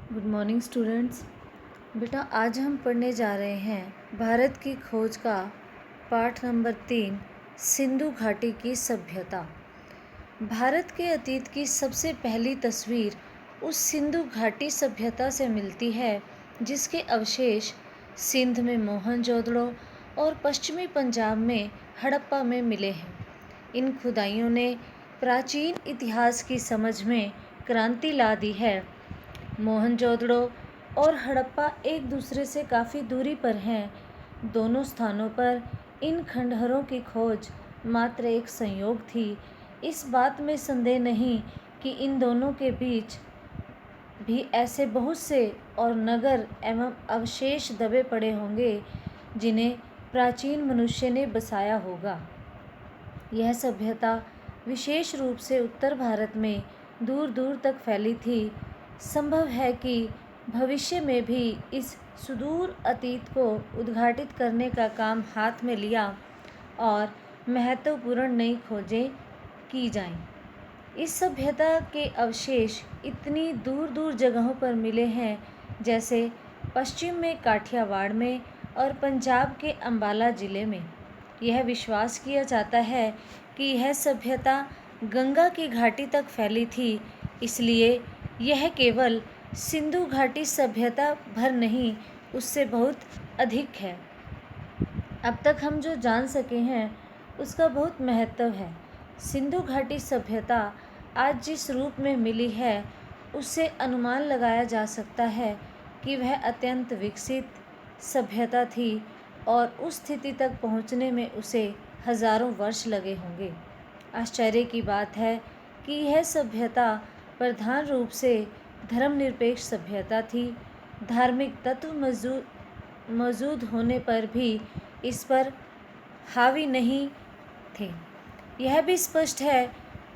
Good morning students. बेटा आज हम पढ़ने जा रहे हैं भारत की खोज का पाठ नंबर 3 सिंधु घाटी की सभ्यता। भारत के अतीत की सबसे पहली तस्वीर उस सिंधु घाटी सभ्यता से मिलती है जिसके अवशेष सिंध में मोहनजोदड़ो और पश्चिमी पंजाब में हड़प्पा में मिले हैं। इन खुदाइयों ने प्राचीन इतिहास की समझ में क्रांति ला दी है। मोहनजोदड़ो और हड़प्पा एक दूसरे से काफ़ी दूरी पर हैं। दोनों स्थानों पर इन खंडहरों की खोज मात्र एक संयोग थी। इस बात में संदेह नहीं कि इन दोनों के बीच भी ऐसे बहुत से और नगर एवं अवशेष दबे पड़े होंगे जिन्हें प्राचीन मनुष्य ने बसाया होगा। यह सभ्यता विशेष रूप से उत्तर भारत में दूर दूर तक फैली थी। संभव है कि भविष्य में भी इस सुदूर अतीत को उद्घाटित करने का काम हाथ में लिया और महत्वपूर्ण नई खोजें की जाएं। इस सभ्यता के अवशेष इतनी दूर दूर जगहों पर मिले हैं, जैसे पश्चिम में काठियावाड़ में और पंजाब के अंबाला ज़िले में। यह विश्वास किया जाता है कि यह सभ्यता गंगा की घाटी तक फैली थी, इसलिए यह केवल सिंधु घाटी सभ्यता भर नहीं, उससे बहुत अधिक है। अब तक हम जो जान सके हैं उसका बहुत महत्व है। सिंधु घाटी सभ्यता आज जिस रूप में मिली है उससे अनुमान लगाया जा सकता है कि वह अत्यंत विकसित सभ्यता थी और उस स्थिति तक पहुंचने में उसे हजारों वर्ष लगे होंगे। आश्चर्य की बात है कि यह सभ्यता प्रधान रूप से धर्मनिरपेक्ष सभ्यता थी। धार्मिक तत्व मौजूद होने पर भी इस पर हावी नहीं थे। यह भी स्पष्ट है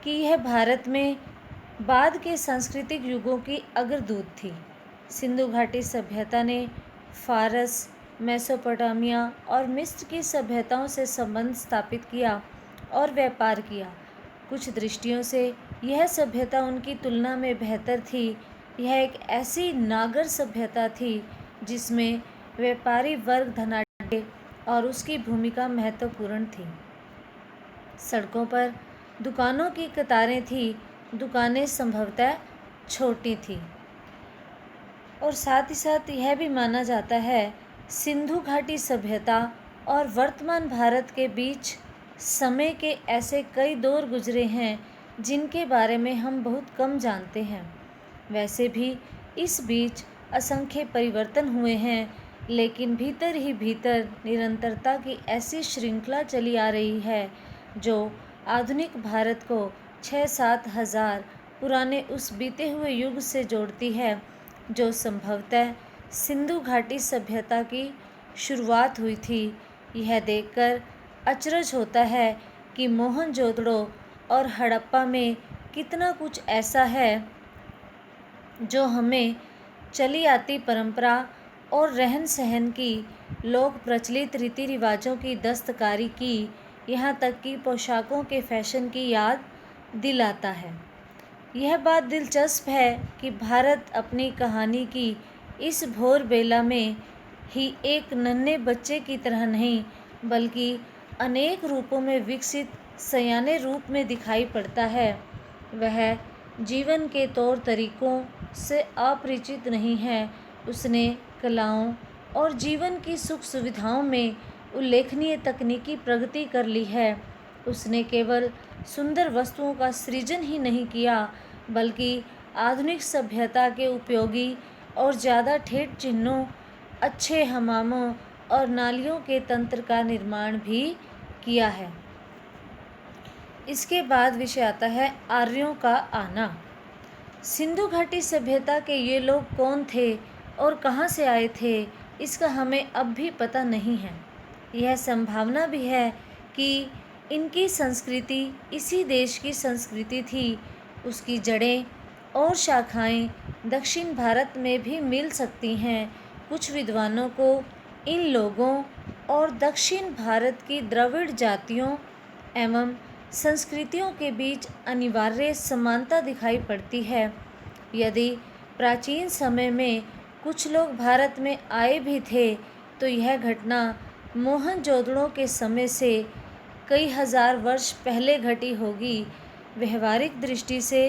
कि यह भारत में बाद के सांस्कृतिक युगों की अग्रदूत थी। सिंधु घाटी सभ्यता ने फारस, मेसोपोटामिया और मिस्र की सभ्यताओं से संबंध स्थापित किया और व्यापार किया। कुछ दृष्टियों से यह सभ्यता उनकी तुलना में बेहतर थी। यह एक ऐसी नागर सभ्यता थी जिसमें व्यापारी वर्ग धनाढ्य और उसकी भूमिका महत्वपूर्ण थी। सड़कों पर दुकानों की कतारें थी। दुकानें संभवतः छोटी थी और साथ ही साथ यह भी माना जाता है सिंधु घाटी सभ्यता और वर्तमान भारत के बीच समय के ऐसे कई दौर गुजरे हैं जिनके बारे में हम बहुत कम जानते हैं। वैसे भी इस बीच असंख्य परिवर्तन हुए हैं, लेकिन भीतर ही भीतर निरंतरता की ऐसी श्रृंखला चली आ रही है जो आधुनिक भारत को 6-7 हज़ार पुराने उस बीते हुए युग से जोड़ती है जो संभवतः सिंधु घाटी सभ्यता की शुरुआत हुई थी। यह देखकर अचरज होता है कि मोहनजोदड़ो और हड़प्पा में कितना कुछ ऐसा है जो हमें चली आती परंपरा और रहन सहन की, लोक प्रचलित रीति रिवाजों की, दस्तकारी की, यहाँ तक कि पोशाकों के फैशन की याद दिलाता है। यह बात दिलचस्प है कि भारत अपनी कहानी की इस भोर बेला में ही एक नन्हे बच्चे की तरह नहीं बल्कि अनेक रूपों में विकसित सयाने रूप में दिखाई पड़ता है। वह जीवन के तौर तरीकों से अपरिचित नहीं है। उसने कलाओं और जीवन की सुख सुविधाओं में उल्लेखनीय तकनीकी प्रगति कर ली है। उसने केवल सुंदर वस्तुओं का सृजन ही नहीं किया बल्कि आधुनिक सभ्यता के उपयोगी और ज़्यादा ठेठ चिन्हों, अच्छे हमामों और नालियों के तंत्र का निर्माण भी किया है। इसके बाद विषय आता है आर्यों का आना। सिंधु घाटी सभ्यता के ये लोग कौन थे और कहाँ से आए थे, इसका हमें अब भी पता नहीं है। यह संभावना भी है कि इनकी संस्कृति इसी देश की संस्कृति थी। उसकी जड़ें और शाखाएं दक्षिण भारत में भी मिल सकती हैं। कुछ विद्वानों को इन लोगों और दक्षिण भारत की द्रविड़ जातियों एवं संस्कृतियों के बीच अनिवार्य समानता दिखाई पड़ती है। यदि प्राचीन समय में कुछ लोग भारत में आए भी थे, तो यह घटना मोहनजोदड़ो के समय से कई हजार वर्ष पहले घटी होगी। व्यवहारिक दृष्टि से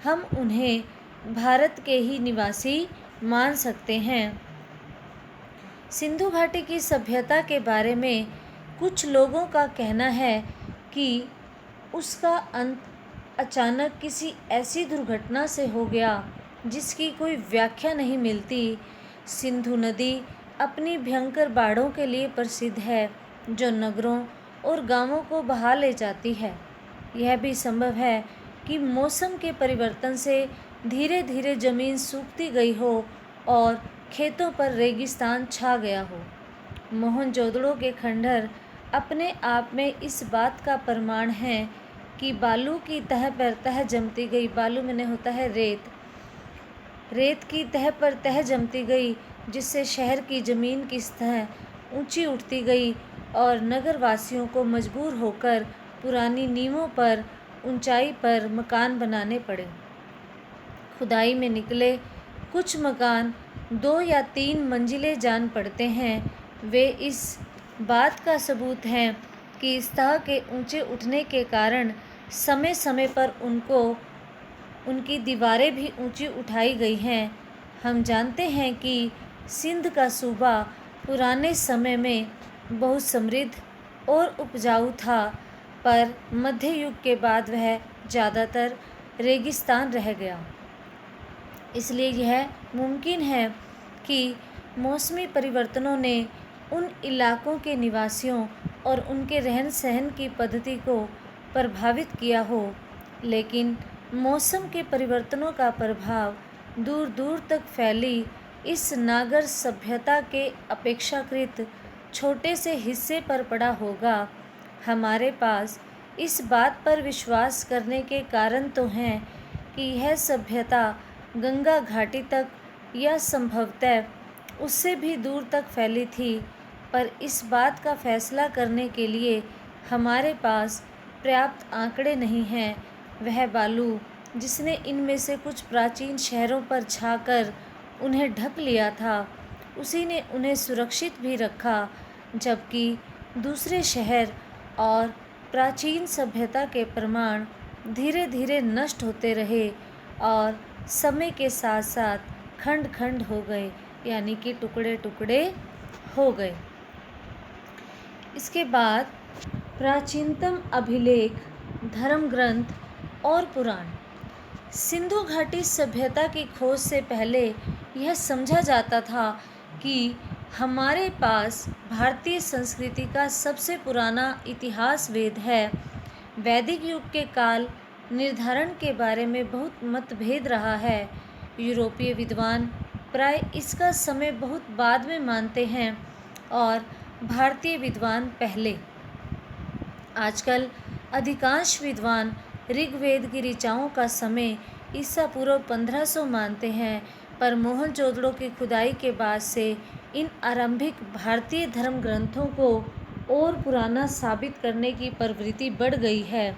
हम उन्हें भारत के ही निवासी मान सकते हैं। सिंधु घाटी की सभ्यता के बारे में कुछ लोगों का कहना है कि उसका अंत अचानक किसी ऐसी दुर्घटना से हो गया जिसकी कोई व्याख्या नहीं मिलती। सिंधु नदी अपनी भयंकर बाढ़ों के लिए प्रसिद्ध है, जो नगरों और गांवों को बहा ले जाती है। यह भी संभव है कि मौसम के परिवर्तन से धीरे धीरे जमीन सूखती गई हो और खेतों पर रेगिस्तान छा गया हो। मोहनजोदड़ो के खंडहर अपने आप में इस बात का प्रमाण है कि बालू की तह पर तह जमती गई। बालू में होता है रेत। रेत की तह पर तह जमती गई, जिससे शहर की ज़मीन की सतह ऊंची उठती गई और नगरवासियों को मजबूर होकर पुरानी नींवों पर ऊंचाई पर मकान बनाने पड़े। खुदाई में निकले कुछ मकान 2 या 3 मंजिले जान पड़ते हैं। वे इस बात का सबूत हैं कि इस तरह के ऊंचे उठने के कारण समय समय पर उनकी दीवारें भी ऊंची उठाई गई हैं। हम जानते हैं कि सिंध का सूबा पुराने समय में बहुत समृद्ध और उपजाऊ था, पर मध्य युग के बाद वह ज़्यादातर रेगिस्तान रह गया। इसलिए यह मुमकिन है कि मौसमी परिवर्तनों ने उन इलाकों के निवासियों और उनके रहन सहन की पद्धति को प्रभावित किया हो। लेकिन मौसम के परिवर्तनों का प्रभाव दूर दूर तक फैली इस नागर सभ्यता के अपेक्षाकृत छोटे से हिस्से पर पड़ा होगा। हमारे पास इस बात पर विश्वास करने के कारण तो हैं कि यह सभ्यता गंगा घाटी तक या संभवतः उससे भी दूर तक फैली थी, पर इस बात का फैसला करने के लिए हमारे पास पर्याप्त आंकड़े नहीं हैं। वह बालू जिसने इनमें से कुछ प्राचीन शहरों पर छाकर उन्हें ढक लिया था, उसी ने उन्हें सुरक्षित भी रखा, जबकि दूसरे शहर और प्राचीन सभ्यता के प्रमाण धीरे धीरे नष्ट होते रहे और समय के साथ साथ खंड खंड हो गए, यानी कि टुकड़े टुकड़े हो गए। इसके बाद प्राचीनतम अभिलेख, धर्म ग्रंथ और पुराण। सिंधु घाटी सभ्यता की खोज से पहले यह समझा जाता था कि हमारे पास भारतीय संस्कृति का सबसे पुराना इतिहास वेद है। वैदिक युग के काल निर्धारण के बारे में बहुत मतभेद रहा है। यूरोपीय विद्वान प्राय इसका समय बहुत बाद में मानते हैं और भारतीय विद्वान पहले। आजकल अधिकांश विद्वान ऋग्वेद की ऋचाओं का समय ईसा पूर्व 1500 मानते हैं, पर मोहनजोदड़ो की खुदाई के बाद से इन आरंभिक भारतीय धर्म ग्रंथों को और पुराना साबित करने की प्रवृत्ति बढ़ गई है।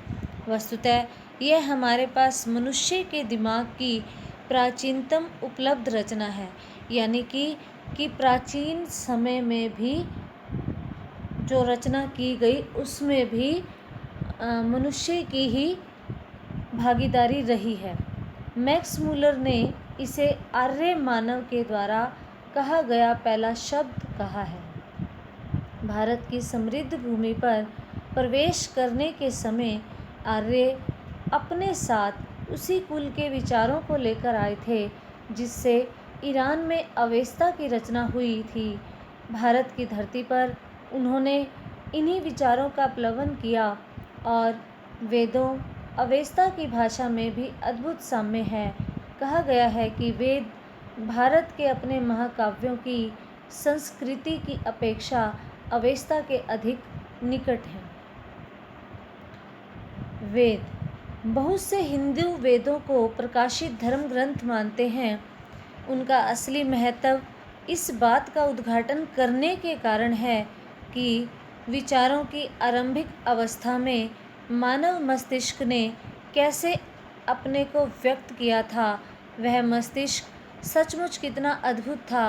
वस्तुतः यह हमारे पास मनुष्य के दिमाग की प्राचीनतम उपलब्ध रचना है, यानी कि प्राचीन समय में भी जो रचना की गई उसमें भी मनुष्य की ही भागीदारी रही है। मैक्स मूलर ने इसे आर्य मानव के द्वारा कहा गया पहला शब्द कहा है। भारत की समृद्ध भूमि पर प्रवेश करने के समय आर्य अपने साथ उसी कुल के विचारों को लेकर आए थे जिससे ईरान में अवेस्ता की रचना हुई थी। भारत की धरती पर उन्होंने इन्हीं विचारों का प्लवन किया और वेदों अवेस्ता की भाषा में भी अद्भुत साम्य है। कहा गया है कि वेद भारत के अपने महाकाव्यों की संस्कृति की अपेक्षा अवेस्ता के अधिक निकट हैं। वेद, बहुत से हिंदू वेदों को प्रकाशित धर्म ग्रंथ मानते हैं। उनका असली महत्व इस बात का उद्घाटन करने के कारण है कि विचारों की आरंभिक अवस्था में मानव मस्तिष्क ने कैसे अपने को व्यक्त किया था। वह मस्तिष्क सचमुच कितना अद्भुत था।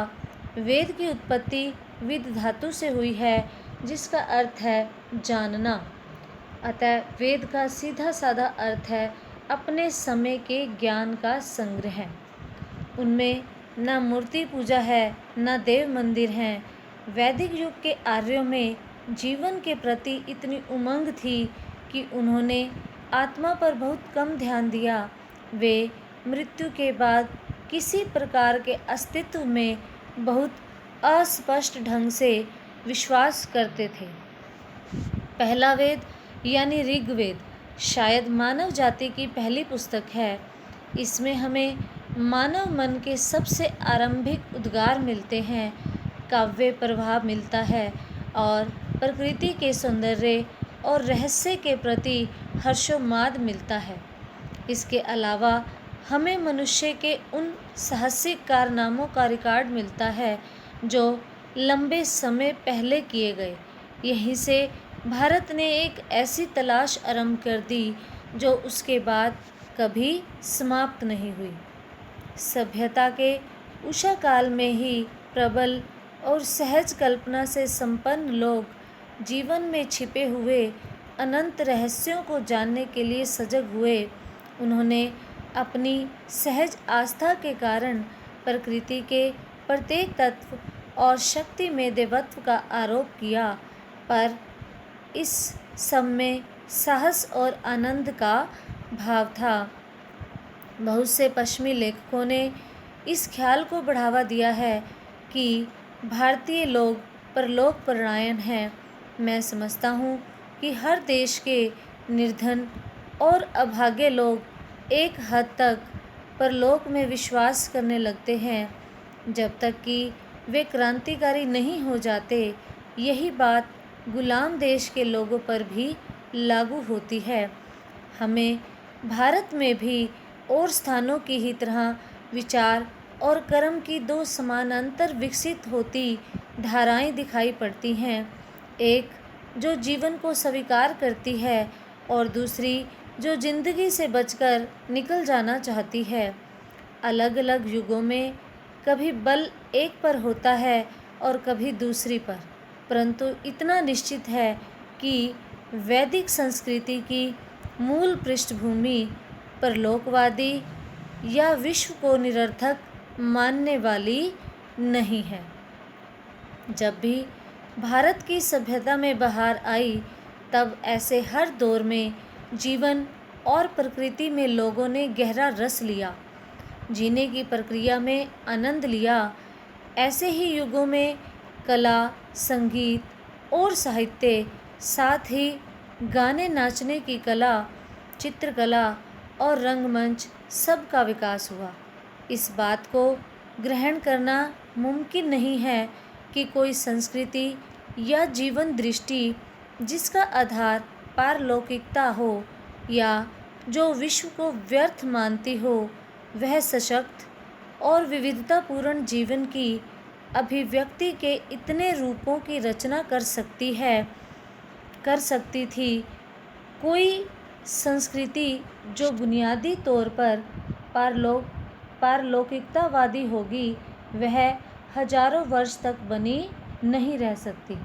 वेद की उत्पत्ति विद धातु से हुई है, जिसका अर्थ है जानना। अतः वेद का सीधा साधा अर्थ है अपने समय के ज्ञान का संग्रह। उनमें न मूर्ति पूजा है, न देव मंदिर हैं। वैदिक युग के आर्यों में जीवन के प्रति इतनी उमंग थी कि उन्होंने आत्मा पर बहुत कम ध्यान दिया। वे मृत्यु के बाद किसी प्रकार के अस्तित्व में बहुत अस्पष्ट ढंग से विश्वास करते थे। पहला वेद यानी ऋग्वेद शायद मानव जाति की पहली पुस्तक है। इसमें हमें मानव मन के सबसे आरंभिक उद्गार मिलते हैं, काव्य प्रभाव मिलता है और प्रकृति के सौंदर्य और रहस्य के प्रति हर्षोन्माद मिलता है। इसके अलावा हमें मनुष्य के उन साहसिक कारनामों का रिकॉर्ड मिलता है जो लंबे समय पहले किए गए। यहीं से भारत ने एक ऐसी तलाश आरंभ कर दी जो उसके बाद कभी समाप्त नहीं हुई। सभ्यता के उषा काल में ही प्रबल और सहज कल्पना से संपन्न लोग जीवन में छिपे हुए अनंत रहस्यों को जानने के लिए सजग हुए। उन्होंने अपनी सहज आस्था के कारण प्रकृति के प्रत्येक तत्व और शक्ति में देवत्व का आरोप किया, पर इस सब में साहस और आनंद का भाव था। बहुत से पश्चिमी लेखकों ने इस ख्याल को बढ़ावा दिया है कि भारतीय लोग परलोक परायण हैं। मैं समझता हूँ कि हर देश के निर्धन और अभागे लोग एक हद तक परलोक में विश्वास करने लगते हैं, जब तक कि वे क्रांतिकारी नहीं हो जाते। यही बात गुलाम देश के लोगों पर भी लागू होती है। हमें भारत में भी और स्थानों की ही तरह विचार और कर्म की दो समानांतर विकसित होती धाराएं दिखाई पड़ती हैं, एक जो जीवन को स्वीकार करती है और दूसरी जो जिंदगी से बचकर निकल जाना चाहती है। अलग अलग युगों में कभी बल एक पर होता है और कभी दूसरी पर, परंतु इतना निश्चित है कि वैदिक संस्कृति की मूल पृष्ठभूमि परलोकवादी या विश्व को निरर्थक मानने वाली नहीं है। जब भी भारत की सभ्यता में बहार आई, तब ऐसे हर दौर में जीवन और प्रकृति में लोगों ने गहरा रस लिया, जीने की प्रक्रिया में आनंद लिया। ऐसे ही युगों में कला, संगीत और साहित्य, साथ ही गाने नाचने की कला, चित्रकला और रंगमंच सब का विकास हुआ। इस बात को ग्रहण करना मुमकिन नहीं है कि कोई संस्कृति या जीवन दृष्टि जिसका आधार पारलौकिकता हो या जो विश्व को व्यर्थ मानती हो, वह सशक्त और विविधतापूर्ण जीवन की अभिव्यक्ति के इतने रूपों की रचना कर सकती थी। कोई संस्कृति जो बुनियादी तौर पर पारलौकिकतावादी होगी, वह हजारों वर्ष तक बनी नहीं रह सकती।